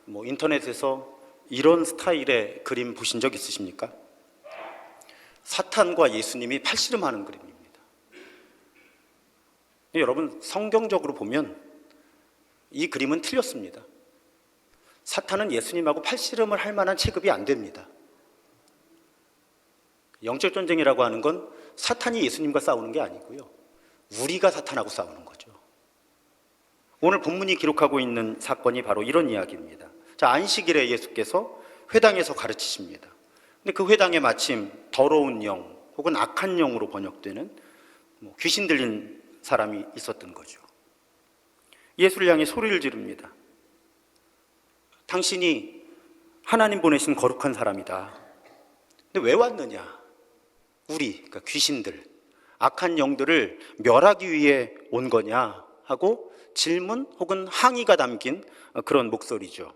인터넷에서 이런 스타일의 그림 보신 적 있으십니까? 사탄과 예수님이 팔씨름하는 그림입니다. 여러분, 성경적으로 보면 이 그림은 틀렸습니다. 사탄은 예수님하고 팔씨름을 할 만한 체급이 안 됩니다. 영적 전쟁이라고 하는 건 사탄이 예수님과 싸우는 게 아니고요, 우리가 사탄하고 싸우는 거죠. 오늘 본문이 기록하고 있는 사건이 바로 이런 이야기입니다. 자, 안식일에 예수께서 회당에서 가르치십니다. 근데 그 회당에 마침 더러운 영 혹은 악한 영으로 번역되는 귀신 들린 사람이 있었던 거죠. 예수를 향해 소리를 지릅니다. 당신이 하나님 보내신 거룩한 사람이다. 근데 왜 왔느냐? 그러니까 귀신들, 악한 영들을 멸하기 위해 온 거냐 하고 질문 혹은 항의가 담긴 그런 목소리죠.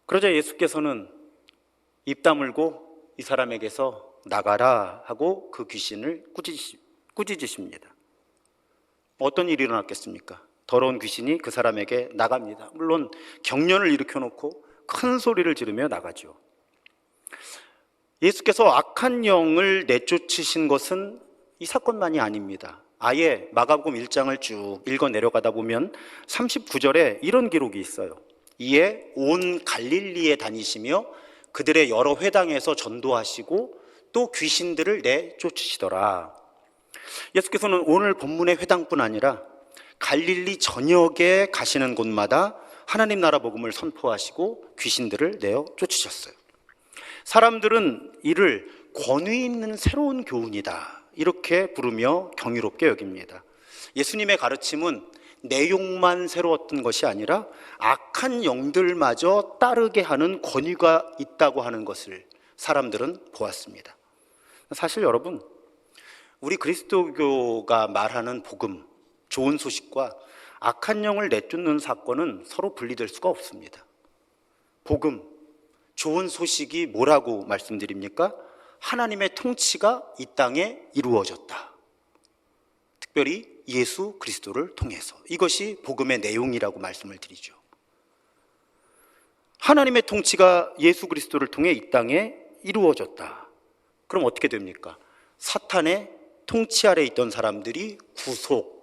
그러자 예수께서는 입 다물고 이 사람에게서 나가라 하고 그 귀신을 꾸짖으십니다. 어떤 일이 일어났겠습니까? 더러운 귀신이 그 사람에게 나갑니다. 물론 경련을 일으켜놓고 큰 소리를 지르며 나가죠. 예수께서 악한 영을 내쫓으신 것은 이 사건만이 아닙니다. 아예 마가복음 1장을 쭉 읽어 내려가다 보면 39절에 이런 기록이 있어요. 이에 온 갈릴리에 다니시며 그들의 여러 회당에서 전도하시고 또 귀신들을 내쫓으시더라. 예수께서는 오늘 본문의 회당뿐 아니라 갈릴리 전역에 가시는 곳마다 하나님 나라 복음을 선포하시고 귀신들을 내어 쫓으셨어요. 사람들은 이를 권위 있는 새로운 교훈이다 이렇게 부르며 경이롭게 여깁니다. 예수님의 가르침은 내용만 새로웠던 것이 아니라 악한 영들마저 따르게 하는 권위가 있다고 하는 것을 사람들은 보았습니다. 사실 여러분, 우리 그리스도교가 말하는 복음, 좋은 소식과 악한 영을 내쫓는 사건은 서로 분리될 수가 없습니다. 복음, 좋은 소식이 뭐라고 말씀드립니까? 하나님의 통치가 이 땅에 이루어졌다. 특별히 예수 그리스도를 통해서. 이것이 복음의 내용이라고 말씀을 드리죠. 하나님의 통치가 예수 그리스도를 통해 이 땅에 이루어졌다. 그럼 어떻게 됩니까? 사탄의 통치 아래 있던 사람들이 구속,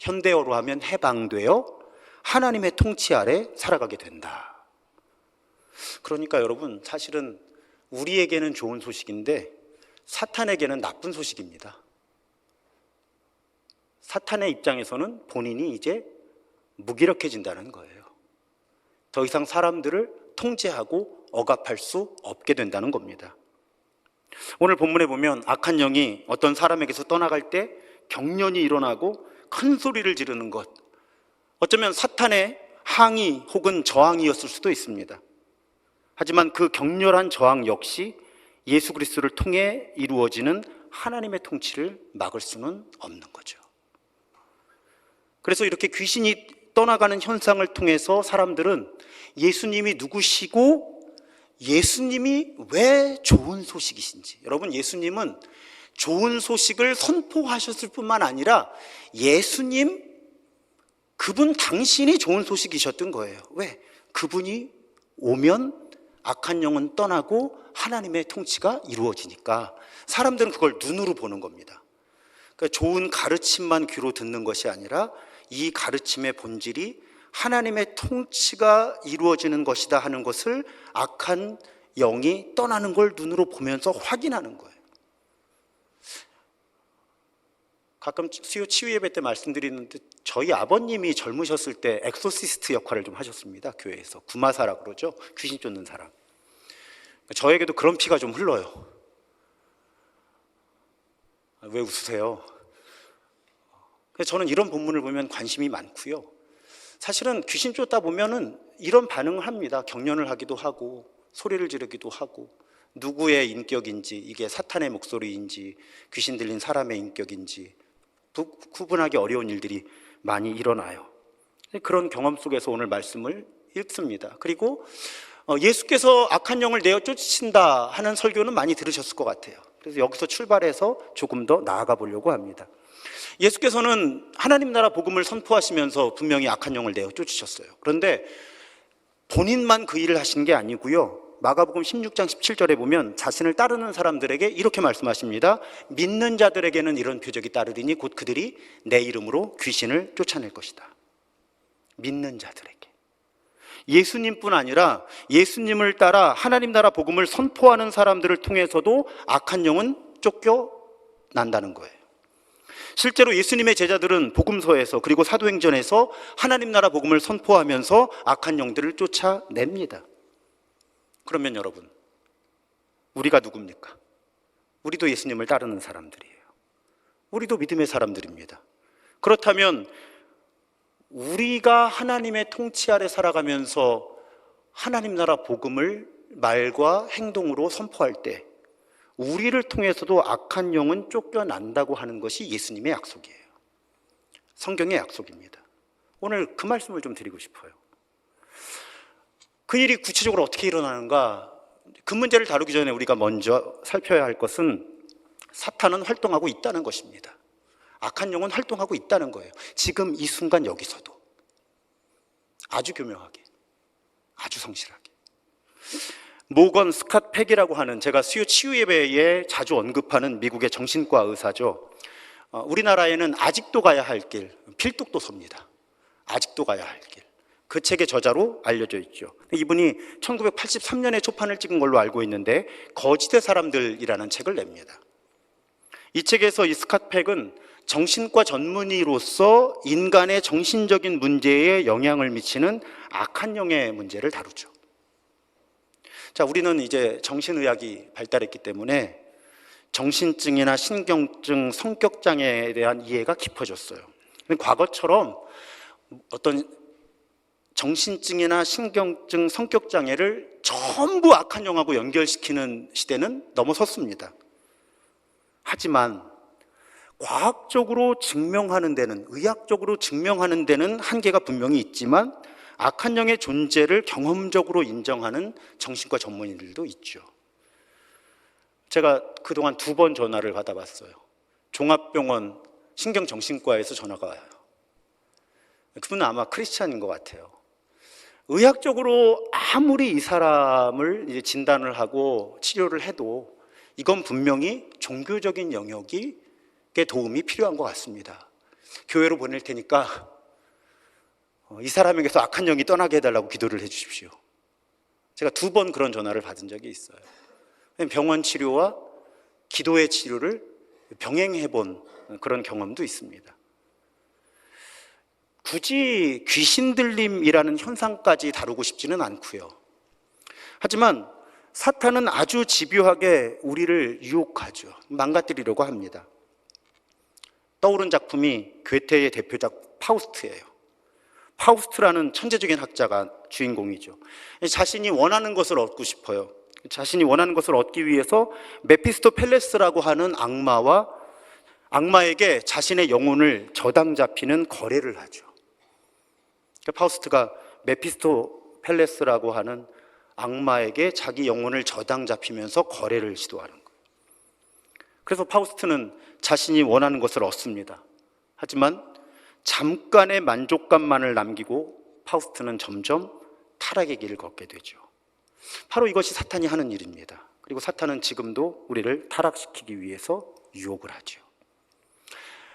현대어로 하면 해방되어 하나님의 통치 아래 살아가게 된다. 그러니까 여러분, 사실은 우리에게는 좋은 소식인데 사탄에게는 나쁜 소식입니다. 사탄의 입장에서는 본인이 이제 무기력해진다는 거예요. 더 이상 사람들을 통제하고 억압할 수 없게 된다는 겁니다. 오늘 본문에 보면 악한 영이 어떤 사람에게서 떠나갈 때 경련이 일어나고 큰 소리를 지르는 것, 어쩌면 사탄의 항의 혹은 저항이었을 수도 있습니다. 하지만 그 격렬한 저항 역시 예수 그리스도를 통해 이루어지는 하나님의 통치를 막을 수는 없는 거죠. 그래서 이렇게 귀신이 떠나가는 현상을 통해서 사람들은 예수님이 누구시고 예수님이 왜 좋은 소식이신지, 여러분, 예수님은 좋은 소식을 선포하셨을 뿐만 아니라 예수님, 그분 당신이 좋은 소식이셨던 거예요. 왜? 그분이 오면 악한 영은 떠나고 하나님의 통치가 이루어지니까 사람들은 그걸 눈으로 보는 겁니다. 그러니까 좋은 가르침만 귀로 듣는 것이 아니라 이 가르침의 본질이 하나님의 통치가 이루어지는 것이다 하는 것을 악한 영이 떠나는 걸 눈으로 보면서 확인하는 거예요. 가끔 수요 치유 예배 때 말씀드리는데 저희 아버님이 젊으셨을 때 엑소시스트 역할을 좀 하셨습니다. 교회에서 구마사라 그러죠. 귀신 쫓는 사람. 저에게도 그런 피가 좀 흘러요. 왜 웃으세요? 저는 이런 본문을 보면 관심이 많고요. 사실은 귀신 쫓다 보면은 이런 반응을 합니다. 경련을 하기도 하고 소리를 지르기도 하고, 누구의 인격인지, 이게 사탄의 목소리인지 귀신 들린 사람의 인격인지 구분하기 어려운 일들이 많이 일어나요. 그런 경험 속에서 오늘 말씀을 읽습니다. 그리고 예수께서 악한 영을 내어 쫓으신다 하는 설교는 많이 들으셨을 것 같아요. 그래서 여기서 출발해서 조금 더 나아가 보려고 합니다. 예수께서는 하나님 나라 복음을 선포하시면서 분명히 악한 영을 내어 쫓으셨어요. 그런데 본인만 그 일을 하신 게 아니고요. 마가복음 16장 17절에 보면 자신을 따르는 사람들에게 이렇게 말씀하십니다. 믿는 자들에게는 이런 표적이 따르리니 곧 그들이 내 이름으로 귀신을 쫓아낼 것이다. 믿는 자들에게. 예수님뿐 아니라 예수님을 따라 하나님 나라 복음을 선포하는 사람들을 통해서도 악한 영은 쫓겨난다는 거예요. 실제로 예수님의 제자들은 복음서에서 그리고 사도행전에서 하나님 나라 복음을 선포하면서 악한 영들을 쫓아냅니다. 그러면 여러분, 우리가 누굽니까? 우리도 예수님을 따르는 사람들이에요. 우리도 믿음의 사람들입니다. 그렇다면 우리가 하나님의 통치 아래 살아가면서 하나님 나라 복음을 말과 행동으로 선포할 때 우리를 통해서도 악한 영은 쫓겨난다고 하는 것이 예수님의 약속이에요. 성경의 약속입니다. 오늘 그 말씀을 좀 드리고 싶어요. 그 일이 구체적으로 어떻게 일어나는가? 그 문제를 다루기 전에 우리가 먼저 살펴야 할 것은 사탄은 활동하고 있다는 것입니다. 악한 영은 활동하고 있다는 거예요. 지금 이 순간 여기서도 아주 교묘하게, 아주 성실하게. 모건 스캇 팩이라고 하는, 제가 수요 치유 예배에 자주 언급하는 미국의 정신과 의사죠. 우리나라에는 아직도 가야 할 길, 필독도서입니다. 아직도 가야 할 길. 그 책의 저자로 알려져 있죠. 이분이 1983년에 초판을 찍은 걸로 알고 있는데 거짓의 사람들이라는 책을 냅니다. 이 책에서 이 스캇 팩은 정신과 전문의로서 인간의 정신적인 문제에 영향을 미치는 악한 영의 문제를 다루죠. 자, 우리는 이제 정신의학이 발달했기 때문에 정신증이나 신경증, 성격장애에 대한 이해가 깊어졌어요. 근데 과거처럼 어떤 정신증이나 신경증, 성격장애를 전부 악한 영하고 연결시키는 시대는 넘어섰습니다. 하지만 과학적으로 증명하는 데는, 의학적으로 증명하는 데는 한계가 분명히 있지만 악한 영의 존재를 경험적으로 인정하는 정신과 전문의들도 있죠. 제가 그동안 2번 전화를 받아봤어요. 종합병원 신경정신과에서 전화가 와요. 그분은 아마 크리스찬인 것 같아요. 의학적으로 아무리 이 사람을 이제 진단을 하고 치료를 해도 이건 분명히 종교적인 영역에 도움이 필요한 것 같습니다. 교회로 보낼 테니까 이 사람에게서 악한 영이 떠나게 해달라고 기도를 해주십시오. 제가 2번 그런 전화를 받은 적이 있어요. 병원 치료와 기도의 치료를 병행해 본 그런 경험도 있습니다. 굳이 귀신 들림이라는 현상까지 다루고 싶지는 않고요. 하지만 사탄은 아주 집요하게 우리를 유혹하죠. 망가뜨리려고 합니다. 떠오른 작품이 괴테의 대표작 파우스트예요. 파우스트라는 천재적인 학자가 주인공이죠. 자신이 원하는 것을 얻고 싶어요. 자신이 원하는 것을 얻기 위해서 메피스토펠레스라고 하는 악마에게 자신의 영혼을 저당 잡히는 거래를 하죠. 파우스트가 메피스토펠레스라고 하는 악마에게 자기 영혼을 저당 잡히면서 거래를 시도하는 거예요. 그래서 파우스트는 자신이 원하는 것을 얻습니다. 하지만 잠깐의 만족감만을 남기고 파우스트는 점점 타락의 길을 걷게 되죠. 바로 이것이 사탄이 하는 일입니다. 그리고 사탄은 지금도 우리를 타락시키기 위해서 유혹을 하죠.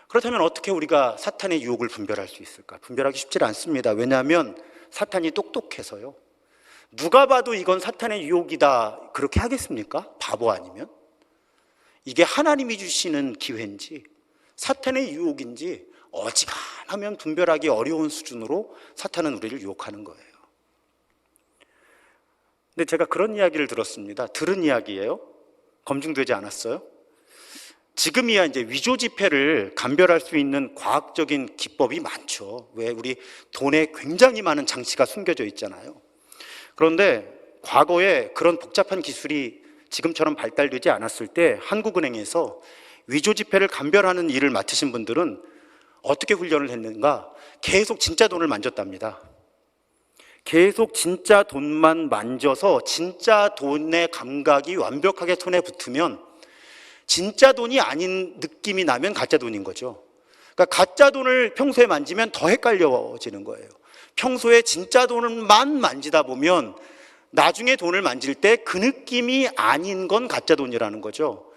그렇다면 어떻게 우리가 사탄의 유혹을 분별할 수 있을까? 분별하기 쉽지 않습니다. 왜냐하면 사탄이 똑똑해서요. 누가 봐도 이건 사탄의 유혹이다 그렇게 하겠습니까? 바보 아니면? 이게 하나님이 주시는 기회인지 사탄의 유혹인지 어지간하면 분별하기 어려운 수준으로 사탄은 우리를 유혹하는 거예요. 근데 제가 그런 이야기를 들었습니다. 들은 이야기예요. 검증되지 않았어요. 지금이야 이제 위조 지폐를 감별할 수 있는 과학적인 기법이 많죠. 왜? 우리 돈에 굉장히 많은 장치가 숨겨져 있잖아요. 그런데 과거에 그런 복잡한 기술이 지금처럼 발달되지 않았을 때 한국은행에서 위조 지폐를 감별하는 일을 맡으신 분들은 어떻게 훈련을 했는가? 계속 진짜 돈을 만졌답니다. 계속 진짜 돈만 만져서 진짜 돈의 감각이 완벽하게 손에 붙으면 진짜 돈이 아닌 느낌이 나면 가짜 돈인 거죠. 그러니까 가짜 돈을 평소에 만지면 더 헷갈려지는 거예요. 평소에 진짜 돈만 만지다 보면 나중에 돈을 만질 때 그 느낌이 아닌 건 가짜 돈이라는 거죠.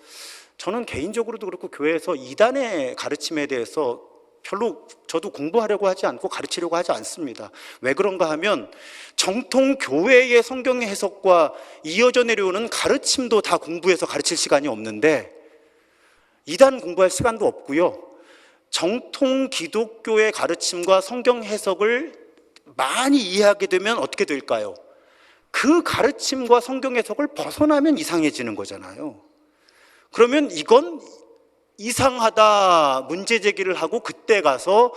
저는 개인적으로도 그렇고 교회에서 이단의 가르침에 대해서 별로 저도 공부하려고 하지 않고 가르치려고 하지 않습니다. 왜 그런가 하면 정통 교회의 성경 해석과 이어져 내려오는 가르침도 다 공부해서 가르칠 시간이 없는데 이단 공부할 시간도 없고요. 정통 기독교의 가르침과 성경 해석을 많이 이해하게 되면 어떻게 될까요? 그 가르침과 성경 해석을 벗어나면 이상해지는 거잖아요. 그러면 이건 이상하다 문제 제기를 하고 그때 가서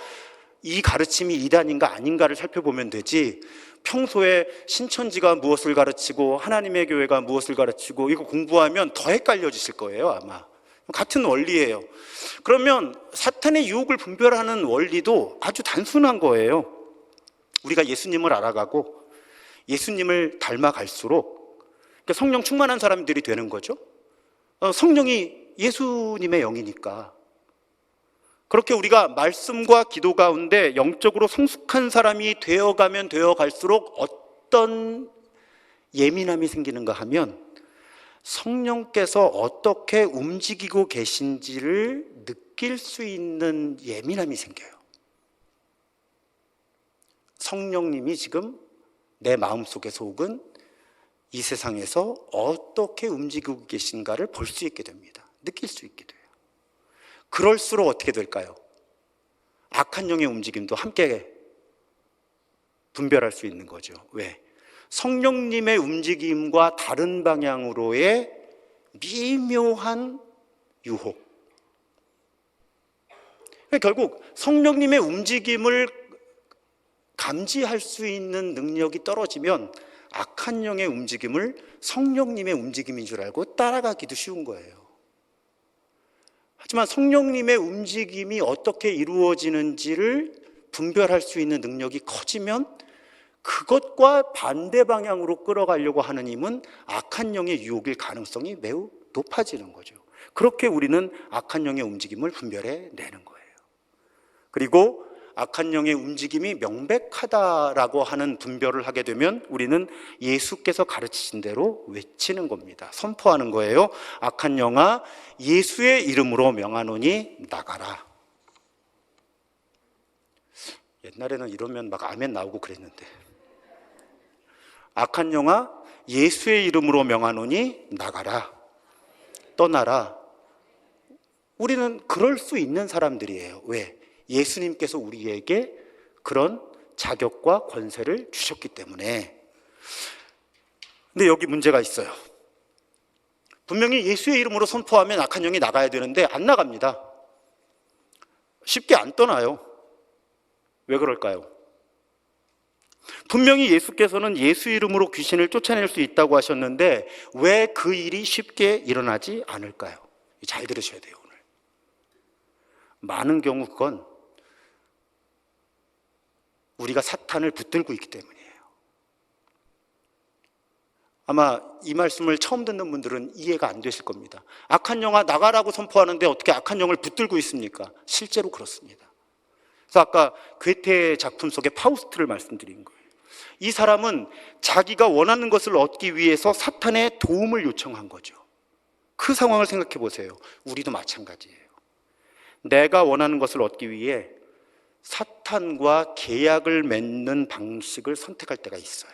이 가르침이 이단인가 아닌가를 살펴보면 되지, 평소에 신천지가 무엇을 가르치고 하나님의 교회가 무엇을 가르치고 이거 공부하면 더 헷갈려지실 거예요. 아마 같은 원리예요. 그러면 사탄의 유혹을 분별하는 원리도 아주 단순한 거예요. 우리가 예수님을 알아가고 예수님을 닮아갈수록 그러니까 성령 충만한 사람들이 되는 거죠. 성령이 예수님의 영이니까. 그렇게 우리가 말씀과 기도 가운데 영적으로 성숙한 사람이 되어가면 되어갈수록 어떤 예민함이 생기는가 하면 성령께서 어떻게 움직이고 계신지를 느낄 수 있는 예민함이 생겨요. 성령님이 지금 내 마음속에서 혹은 이 세상에서 어떻게 움직이고 계신가를 볼 수 있게 됩니다. 느낄 수 있게 돼요. 그럴수록 어떻게 될까요? 악한 영의 움직임도 함께 분별할 수 있는 거죠. 왜? 성령님의 움직임과 다른 방향으로의 미묘한 유혹. 결국 성령님의 움직임을 감지할 수 있는 능력이 떨어지면 악한 영의 움직임을 성령님의 움직임인 줄 알고 따라가기도 쉬운 거예요. 하지만 성령님의 움직임이 어떻게 이루어지는지를 분별할 수 있는 능력이 커지면 그것과 반대 방향으로 끌어가려고 하는 힘은 악한 영의 유혹일 가능성이 매우 높아지는 거죠. 그렇게 우리는 악한 영의 움직임을 분별해 내는 거예요. 그리고 악한 영의 움직임이 명백하다라고 하는 분별을 하게 되면 우리는 예수께서 가르치신 대로 외치는 겁니다. 선포하는 거예요. 악한 영아, 예수의 이름으로 명하노니 나가라. 옛날에는 이러면 막 아멘 나오고 그랬는데, 악한 영아, 예수의 이름으로 명하노니 나가라, 떠나라. 우리는 그럴 수 있는 사람들이에요. 왜? 예수님께서 우리에게 그런 자격과 권세를 주셨기 때문에. 근데 여기 문제가 있어요. 분명히 예수의 이름으로 선포하면 악한 영이 나가야 되는데 안 나갑니다. 쉽게 안 떠나요. 왜 그럴까요? 분명히 예수께서는 예수 이름으로 귀신을 쫓아낼 수 있다고 하셨는데 왜 그 일이 쉽게 일어나지 않을까요? 잘 들으셔야 돼요. 오늘 많은 경우 그건 우리가 사탄을 붙들고 있기 때문이에요. 아마 이 말씀을 처음 듣는 분들은 이해가 안 되실 겁니다. 악한 영아 나가라고 선포하는데 어떻게 악한 영을 붙들고 있습니까? 실제로 그렇습니다. 그래서 아까 괴테의 작품 속에 파우스트를 말씀드린 거예요. 이 사람은 자기가 원하는 것을 얻기 위해서 사탄의 도움을 요청한 거죠. 그 상황을 생각해 보세요. 우리도 마찬가지예요. 내가 원하는 것을 얻기 위해 사탄과 계약을 맺는 방식을 선택할 때가 있어요.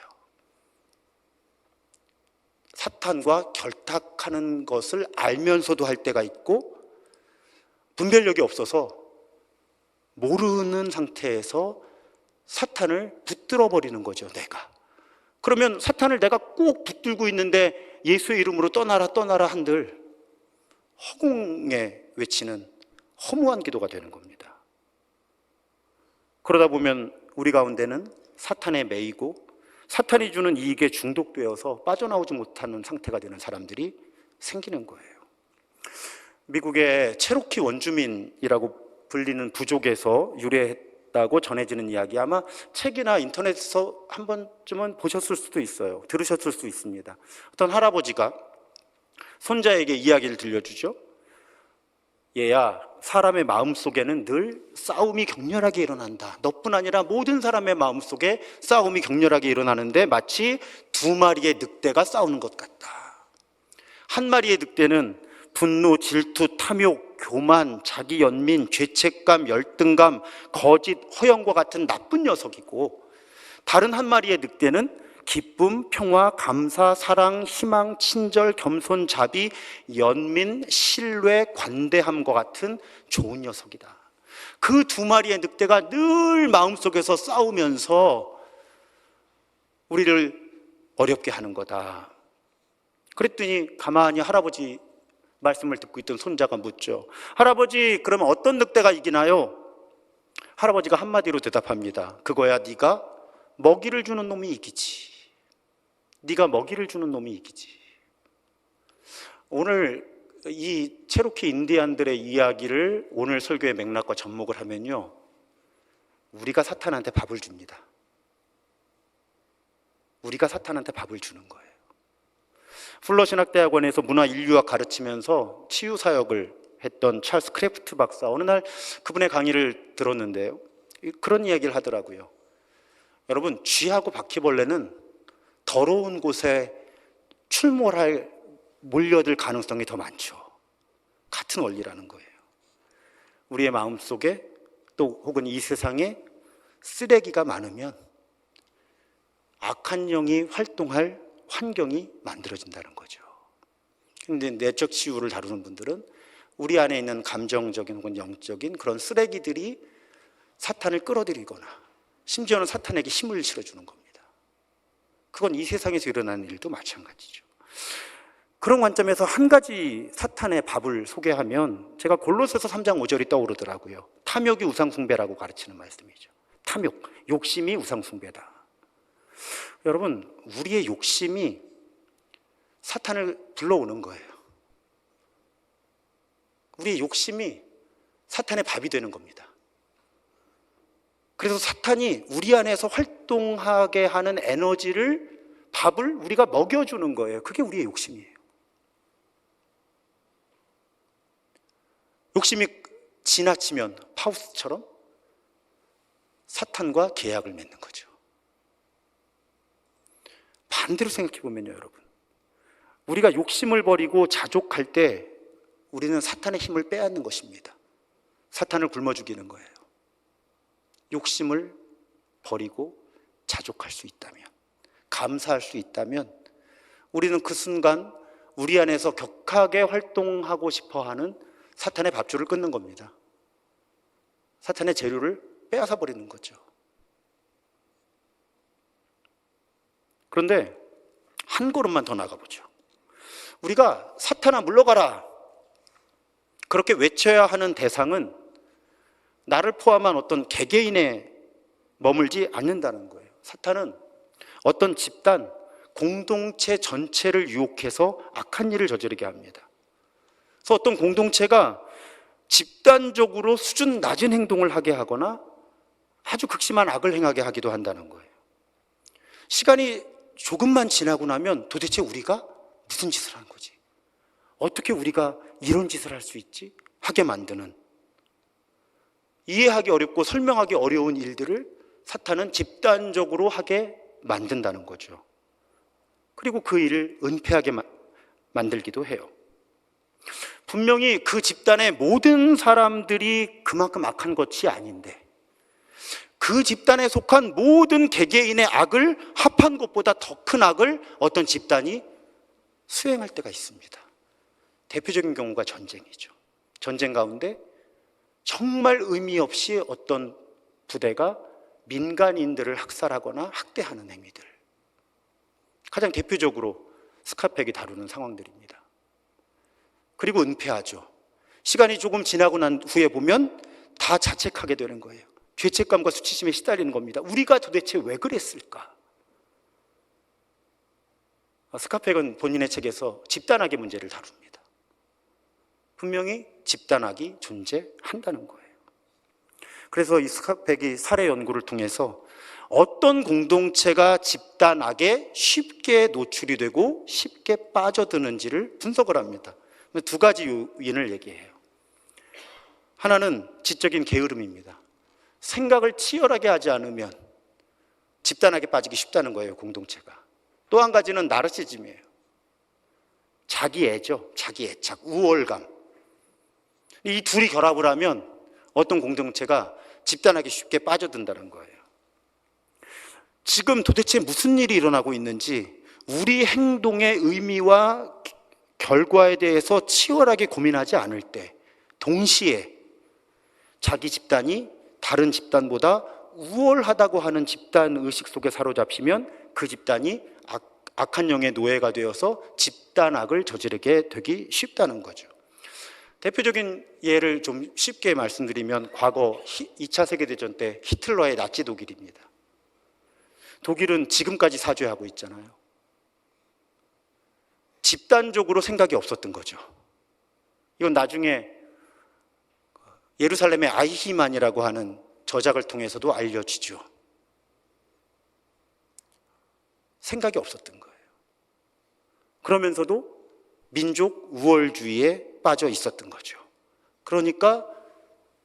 사탄과 결탁하는 것을 알면서도 할 때가 있고 분별력이 없어서 모르는 상태에서 사탄을 붙들어 버리는 거죠. 내가. 그러면 사탄을 내가 꼭 붙들고 있는데 예수의 이름으로 떠나라 떠나라 한들 허공에 외치는 허무한 기도가 되는 겁니다. 그러다 보면 우리 가운데는 사탄에 매이고 사탄이 주는 이익에 중독되어서 빠져나오지 못하는 상태가 되는 사람들이 생기는 거예요. 미국의 체로키 원주민이라고 불리는 부족에서 유래했다고 전해지는 이야기, 아마 책이나 인터넷에서 한 번쯤은 보셨을 수도 있어요. 들으셨을 수 있습니다. 어떤 할아버지가 손자에게 이야기를 들려주죠. 얘야, 사람의 마음속에는 늘 싸움이 격렬하게 일어난다. 너뿐 아니라 모든 사람의 마음속에 싸움이 격렬하게 일어나는데 마치 두 마리의 늑대가 싸우는 것 같다. 한 마리의 늑대는 분노, 질투, 탐욕, 교만, 자기 연민, 죄책감, 열등감, 거짓, 허영과 같은 나쁜 녀석이고, 다른 한 마리의 늑대는 기쁨, 평화, 감사, 사랑, 희망, 친절, 겸손, 자비, 연민, 신뢰, 관대함과 같은 좋은 녀석이다. 그 두 마리의 늑대가 늘 마음속에서 싸우면서 우리를 어렵게 하는 거다. 그랬더니 가만히 할아버지 말씀을 듣고 있던 손자가 묻죠. 할아버지, 그러면 어떤 늑대가 이기나요? 할아버지가 한마디로 대답합니다. 그거야 네가 먹이를 주는 놈이 이기지. 네가 먹이를 주는 놈이 이기지. 오늘 이 체로키 인디안들의 이야기를 오늘 설교의 맥락과 접목을 하면요, 우리가 사탄한테 밥을 줍니다. 우리가 사탄한테 밥을 주는 거예요. 플러신학대학원에서 문화 인류학 가르치면서 치유사역을 했던 찰스 크래프트 박사, 어느 날 그분의 강의를 들었는데요, 그런 이야기를 하더라고요. 여러분, 쥐하고 바퀴벌레는 더러운 곳에 출몰할, 몰려들 가능성이 더 많죠. 같은 원리라는 거예요. 우리의 마음속에 또 혹은 이 세상에 쓰레기가 많으면 악한 영이 활동할 환경이 만들어진다는 거죠. 그런데 내적 치유를 다루는 분들은 우리 안에 있는 감정적인 혹은 영적인 그런 쓰레기들이 사탄을 끌어들이거나 심지어는 사탄에게 힘을 실어주는 겁니다. 그건 이 세상에서 일어나는 일도 마찬가지죠. 그런 관점에서 한 가지 사탄의 밥을 소개하면 제가 골로새서 3장 5절이 떠오르더라고요. 탐욕이 우상숭배라고 가르치는 말씀이죠. 탐욕, 욕심이 우상숭배다. 여러분, 우리의 욕심이 사탄을 불러오는 거예요. 우리의 욕심이 사탄의 밥이 되는 겁니다. 그래서 사탄이 우리 안에서 활동하게 하는 에너지를, 밥을 우리가 먹여주는 거예요. 그게 우리의 욕심이에요. 욕심이 지나치면 파우스처럼 사탄과 계약을 맺는 거죠. 반대로 생각해 보면요, 여러분, 우리가 욕심을 버리고 자족할 때 우리는 사탄의 힘을 빼앗는 것입니다. 사탄을 굶어 죽이는 거예요. 욕심을 버리고 자족할 수 있다면, 감사할 수 있다면 우리는 그 순간 우리 안에서 격하게 활동하고 싶어하는 사탄의 밥줄을 끊는 겁니다. 사탄의 재료를 빼앗아 버리는 거죠. 그런데 한 걸음만 더 나가보죠. 우리가 사탄아 물러가라 그렇게 외쳐야 하는 대상은 나를 포함한 어떤 개개인에 머물지 않는다는 거예요. 사탄은 어떤 집단, 공동체 전체를 유혹해서 악한 일을 저지르게 합니다. 그래서 어떤 공동체가 집단적으로 수준 낮은 행동을 하게 하거나 아주 극심한 악을 행하게 하기도 한다는 거예요. 시간이 조금만 지나고 나면 도대체 우리가 무슨 짓을 한 거지? 어떻게 우리가 이런 짓을 할 수 있지? 하게 만드는, 이해하기 어렵고 설명하기 어려운 일들을 사탄은 집단적으로 하게 만든다는 거죠. 그리고 그 일을 은폐하게 만들기도 해요. 분명히 그 집단의 모든 사람들이 그만큼 악한 것이 아닌데 그 집단에 속한 모든 개개인의 악을 합한 것보다 더 큰 악을 어떤 집단이 수행할 때가 있습니다. 대표적인 경우가 전쟁이죠. 전쟁 가운데 정말 의미 없이 어떤 부대가 민간인들을 학살하거나 학대하는 행위들, 가장 대표적으로 스카펙이 다루는 상황들입니다. 그리고 은폐하죠. 시간이 조금 지나고 난 후에 보면 다 자책하게 되는 거예요. 죄책감과 수치심에 시달리는 겁니다. 우리가 도대체 왜 그랬을까? 스카펙은 본인의 책에서 집단악의 문제를 다룹니다. 분명히 집단악이 존재한다는 거예요. 그래서 이 스카펙이 사례 연구를 통해서 어떤 공동체가 집단악에 쉽게 노출이 되고 쉽게 빠져드는지를 분석을 합니다. 두 가지 요인을 얘기해요. 하나는 지적인 게으름입니다. 생각을 치열하게 하지 않으면 집단하게 빠지기 쉽다는 거예요, 공동체가. 또 한 가지는 나르시즘이에요. 자기애죠. 자기애착, 우월감. 이 둘이 결합을 하면 어떤 공동체가 집단하게 쉽게 빠져든다는 거예요. 지금 도대체 무슨 일이 일어나고 있는지 우리 행동의 의미와 결과에 대해서 치열하게 고민하지 않을 때 동시에 자기 집단이 다른 집단보다 우월하다고 하는 집단 의식 속에 사로잡히면 그 집단이 악한 영의 노예가 되어서 집단악을 저지르게 되기 쉽다는 거죠. 대표적인 예를 좀 쉽게 말씀드리면 과거 2차 세계대전 때 히틀러의 나치 독일입니다. 독일은 지금까지 사죄하고 있잖아요. 집단적으로 생각이 없었던 거죠. 이건 나중에 예루살렘의 아이히만이라고 하는 저작을 통해서도 알려지죠. 생각이 없었던 거예요. 그러면서도 민족 우월주의에 빠져 있었던 거죠. 그러니까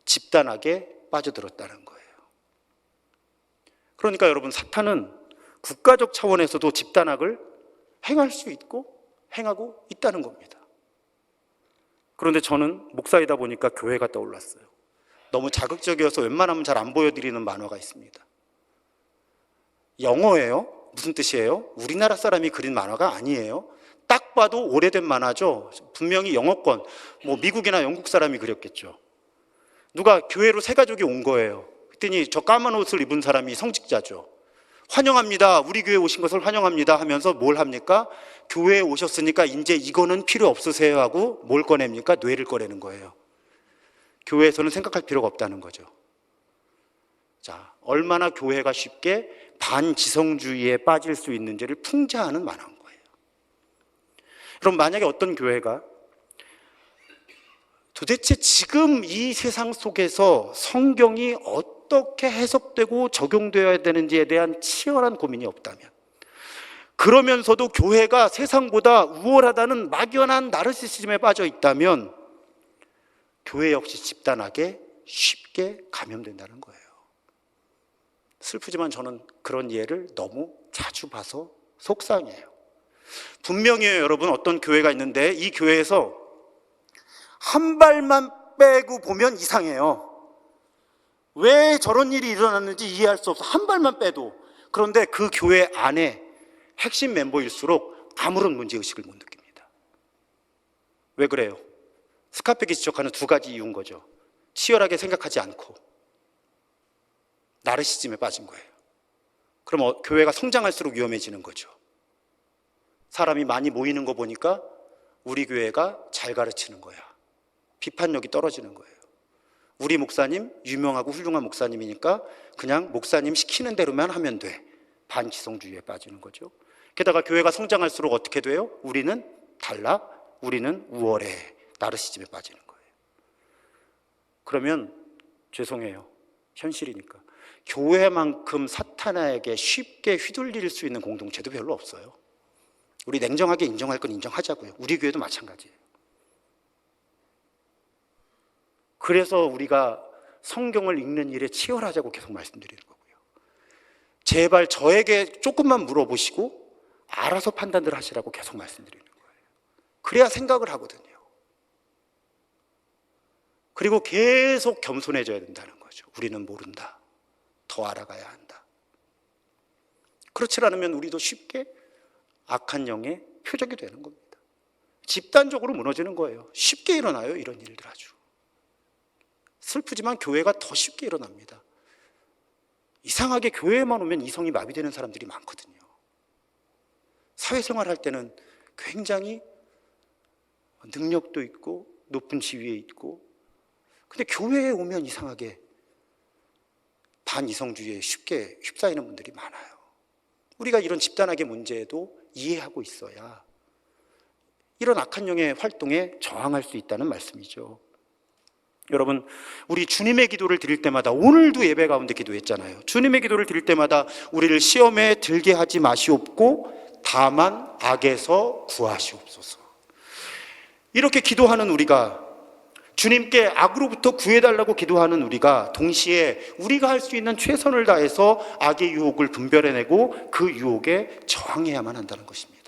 집단하게 빠져들었다는 거예요. 그러니까 여러분, 사탄은 국가적 차원에서도 집단학을 행할 수 있고 행하고 있다는 겁니다. 그런데 저는 목사이다 보니까 교회가 떠올랐어요. 너무 자극적이어서 웬만하면 잘 안 보여드리는 만화가 있습니다. 영어예요? 무슨 뜻이에요? 우리나라 사람이 그린 만화가 아니에요. 딱 봐도 오래된 만화죠. 분명히 영어권, 미국이나 영국 사람이 그렸겠죠. 누가 교회로 새 가족이 온 거예요. 그랬더니 저 까만 옷을 입은 사람이 성직자죠. 환영합니다. 우리 교회에 오신 것을 환영합니다 하면서 뭘 합니까? 교회에 오셨으니까 이제 이거는 필요 없으세요 하고 뭘 꺼냅니까? 뇌를 꺼내는 거예요. 교회에서는 생각할 필요가 없다는 거죠. 자, 얼마나 교회가 쉽게 반지성주의에 빠질 수 있는지를 풍자하는 만화인 거예요. 그럼 만약에 어떤 교회가 도대체 지금 이 세상 속에서 성경이 어떻게 해석되고 적용되어야 되는지에 대한 치열한 고민이 없다면, 그러면서도 교회가 세상보다 우월하다는 막연한 나르시시즘에 빠져 있다면 교회 역시 집단하게 쉽게 감염된다는 거예요. 슬프지만 저는 그런 예를 너무 자주 봐서 속상해요. 분명히요, 여러분, 어떤 교회가 있는데 이 교회에서 한 발만 빼고 보면 이상해요. 왜 저런 일이 일어났는지 이해할 수 없어. 한 발만 빼도. 그런데 그 교회 안에 핵심 멤버일수록 아무런 문제의식을 못 느낍니다. 왜 그래요? 스카펙이 지적하는 두 가지 이유인 거죠. 치열하게 생각하지 않고 나르시즘에 빠진 거예요. 그럼 교회가 성장할수록 위험해지는 거죠. 사람이 많이 모이는 거 보니까 우리 교회가 잘 가르치는 거야. 비판력이 떨어지는 거예요. 우리 목사님 유명하고 훌륭한 목사님이니까 그냥 목사님 시키는 대로만 하면 돼. 반지성주의에 빠지는 거죠. 게다가 교회가 성장할수록 어떻게 돼요? 우리는 달라, 우리는 우월해. 나르시즘에 빠지는 거예요. 그러면 죄송해요, 현실이니까 교회만큼 사탄에게 쉽게 휘둘릴 수 있는 공동체도 별로 없어요. 우리 냉정하게 인정할 건 인정하자고요. 우리 교회도 마찬가지예요. 그래서 우리가 성경을 읽는 일에 치열하자고 계속 말씀드리는 거고요. 제발 저에게 조금만 물어보시고 알아서 판단을 하시라고 계속 말씀드리는 거예요. 그래야 생각을 하거든요. 그리고 계속 겸손해져야 된다는 거죠. 우리는 모른다. 더 알아가야 한다. 그렇지 않으면 우리도 쉽게 악한 영의 표적이 되는 겁니다. 집단적으로 무너지는 거예요. 쉽게 일어나요, 이런 일들 아주. 슬프지만 교회가 더 쉽게 일어납니다. 이상하게 교회에만 오면 이성이 마비되는 사람들이 많거든요. 사회생활 할 때는 굉장히 능력도 있고 높은 지위에 있고, 근데 교회에 오면 이상하게 반이성주의에 쉽게 휩싸이는 분들이 많아요. 우리가 이런 집단학의 문제에도 이해하고 있어야 이런 악한 영의 활동에 저항할 수 있다는 말씀이죠. 여러분, 우리 주님의 기도를 드릴 때마다, 오늘도 예배 가운데 기도했잖아요. 주님의 기도를 드릴 때마다 우리를 시험에 들게 하지 마시옵고 다만 악에서 구하시옵소서. 이렇게 기도하는 우리가 주님께 악으로부터 구해달라고 기도하는 우리가 동시에 우리가 할 수 있는 최선을 다해서 악의 유혹을 분별해내고 그 유혹에 저항해야만 한다는 것입니다.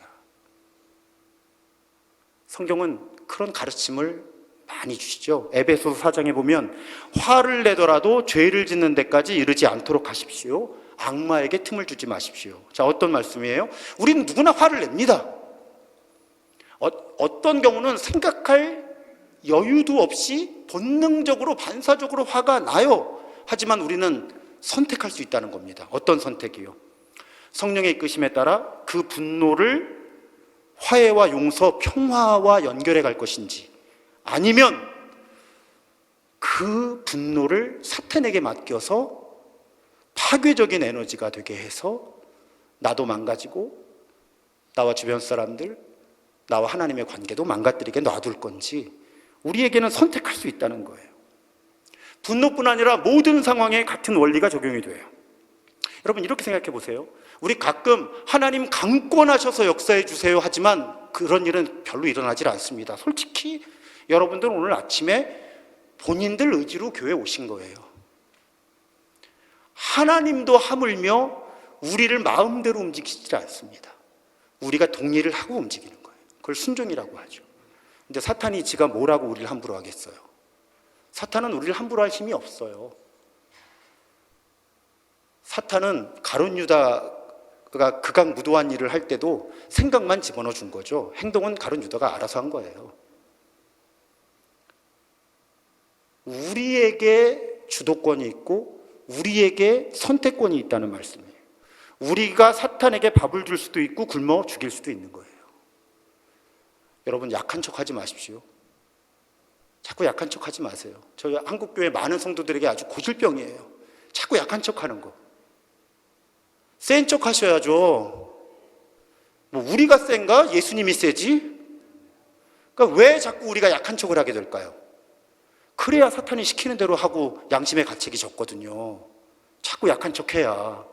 성경은 그런 가르침을 많이 주시죠. 에베소서 4장에 보면 화를 내더라도 죄를 짓는 데까지 이르지 않도록 하십시오. 악마에게 틈을 주지 마십시오. 자, 어떤 말씀이에요? 우리는 누구나 화를 냅니다. 어떤 경우는 생각할 여유도 없이 본능적으로 반사적으로 화가 나요. 하지만 우리는 선택할 수 있다는 겁니다. 어떤 선택이요? 성령의 이끄심에 따라 그 분노를 화해와 용서, 평화와 연결해 갈 것인지, 아니면 그 분노를 사탄에게 맡겨서 파괴적인 에너지가 되게 해서 나도 망가지고 나와 주변 사람들, 나와 하나님의 관계도 망가뜨리게 놔둘 건지 우리에게는 선택할 수 있다는 거예요. 분노뿐 아니라 모든 상황에 같은 원리가 적용이 돼요. 여러분, 이렇게 생각해 보세요. 우리 가끔 하나님 강권하셔서 역사해 주세요 하지만 그런 일은 별로 일어나질 않습니다. 솔직히 여러분들 오늘 아침에 본인들 의지로 교회에 오신 거예요. 하나님도 하물며 우리를 마음대로 움직이지 않습니다. 우리가 동의를 하고 움직이는 거예요. 그걸 순종이라고 하죠. 근데 사탄이 지가 뭐라고 우리를 함부로 하겠어요? 사탄은 우리를 함부로 할 힘이 없어요. 사탄은 가룟 유다가 극악무도한 일을 할 때도 생각만 집어넣어 준 거죠. 행동은 가룟 유다가 알아서 한 거예요. 우리에게 주도권이 있고 우리에게 선택권이 있다는 말씀이에요. 우리가 사탄에게 밥을 줄 수도 있고 굶어 죽일 수도 있는 거예요. 여러분, 약한 척 하지 마십시오. 자꾸 약한 척 하지 마세요. 저희 한국교회 많은 성도들에게 아주 고질병이에요. 자꾸 약한 척 하는 거. 센 척 하셔야죠. 뭐 우리가 센가? 예수님이 세지? 그러니까 왜 자꾸 우리가 약한 척을 하게 될까요? 그래야 사탄이 시키는 대로 하고 양심의 가책이 적거든요. 자꾸 약한 척 해야.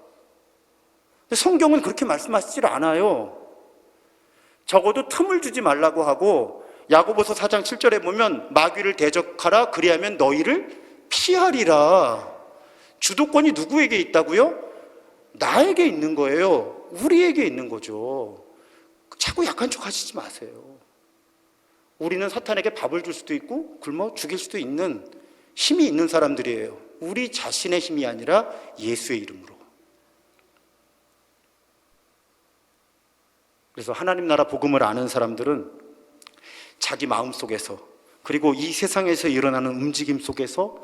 근데 성경은 그렇게 말씀하시질 않아요. 적어도 틈을 주지 말라고 하고, 야고보서 4장 7절에 보면 마귀를 대적하라, 그리하면 너희를 피하리라. 주도권이 누구에게 있다고요? 나에게 있는 거예요. 우리에게 있는 거죠. 자꾸 약한 척 하시지 마세요. 우리는 사탄에게 밥을 줄 수도 있고 굶어 죽일 수도 있는 힘이 있는 사람들이에요. 우리 자신의 힘이 아니라 예수의 이름으로. 그래서 하나님 나라 복음을 아는 사람들은 자기 마음속에서, 그리고 이 세상에서 일어나는 움직임 속에서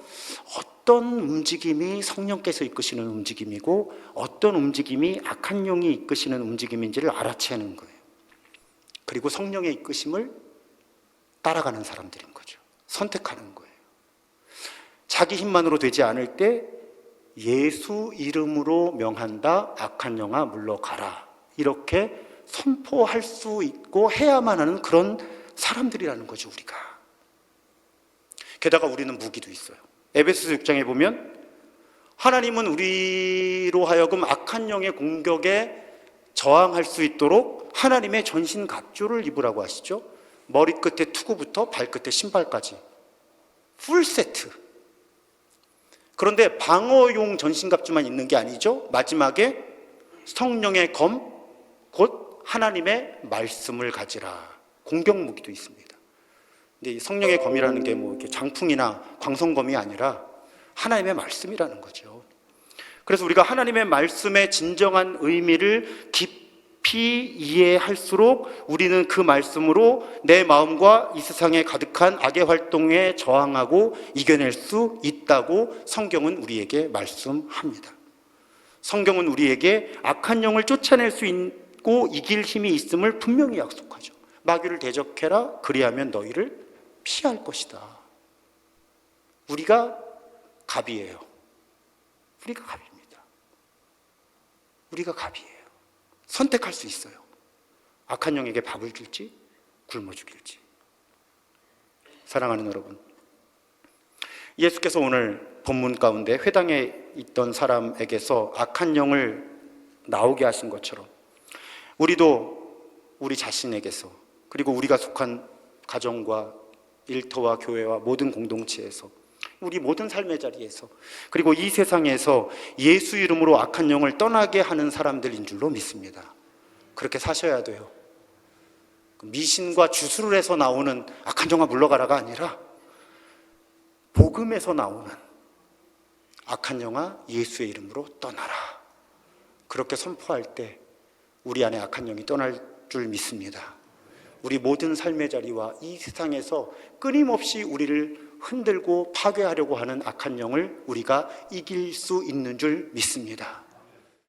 어떤 움직임이 성령께서 이끄시는 움직임이고 어떤 움직임이 악한 영이 이끄시는 움직임인지를 알아채는 거예요. 그리고 성령의 이끄심을 따라가는 사람들인 거죠. 선택하는 거예요. 자기 힘만으로 되지 않을 때 예수 이름으로 명한다, 악한 영아 물러가라, 이렇게 선포할 수 있고 해야만 하는 그런 사람들이라는 거죠, 우리가. 게다가 우리는 무기도 있어요. 에베소서 6장에 보면 하나님은 우리로 하여금 악한 영의 공격에 저항할 수 있도록 하나님의 전신 갑주를 입으라고 하시죠. 머리끝에 투구부터 발끝에 신발까지 풀 세트. 그런데 방어용 전신갑주만 있는 게 아니죠. 마지막에 성령의 검, 곧 하나님의 말씀을 가지라. 공격 무기도 있습니다. 근데 이 성령의 검이라는 게 뭐 이렇게 장풍이나 광선검이 아니라 하나님의 말씀이라는 거죠. 그래서 우리가 하나님의 말씀의 진정한 의미를 깊이 이해할수록 우리는 그 말씀으로 내 마음과 이 세상에 가득한 악의 활동에 저항하고 이겨낼 수 있다고 성경은 우리에게 말씀합니다. 성경은 우리에게 악한 영을 쫓아낼 수 있고 이길 힘이 있음을 분명히 약속하죠. 마귀를 대적해라, 그리하면 너희를 피할 것이다. 우리가 갑이에요. 우리가 갑입니다. 우리가 갑이에요. 선택할 수 있어요. 악한 영에게 밥을 줄지 굶어 죽일지. 사랑하는 여러분, 예수께서 오늘 본문 가운데 회당에 있던 사람에게서 악한 영을 나오게 하신 것처럼 우리도 우리 자신에게서, 그리고 우리가 속한 가정과 일터와 교회와 모든 공동체에서, 우리 모든 삶의 자리에서, 그리고 이 세상에서 예수 이름으로 악한 영을 떠나게 하는 사람들인 줄로 믿습니다. 그렇게 사셔야 돼요. 미신과 주술을 해서 나오는 악한 영아 물러가라가 아니라 복음에서 나오는 악한 영아 예수의 이름으로 떠나라. 그렇게 선포할 때 우리 안에 악한 영이 떠날 줄 믿습니다. 우리 모든 삶의 자리와 이 세상에서 끊임없이 우리를 흔들고 파괴하려고 하는 악한 영을 우리가 이길 수 있는 줄 믿습니다.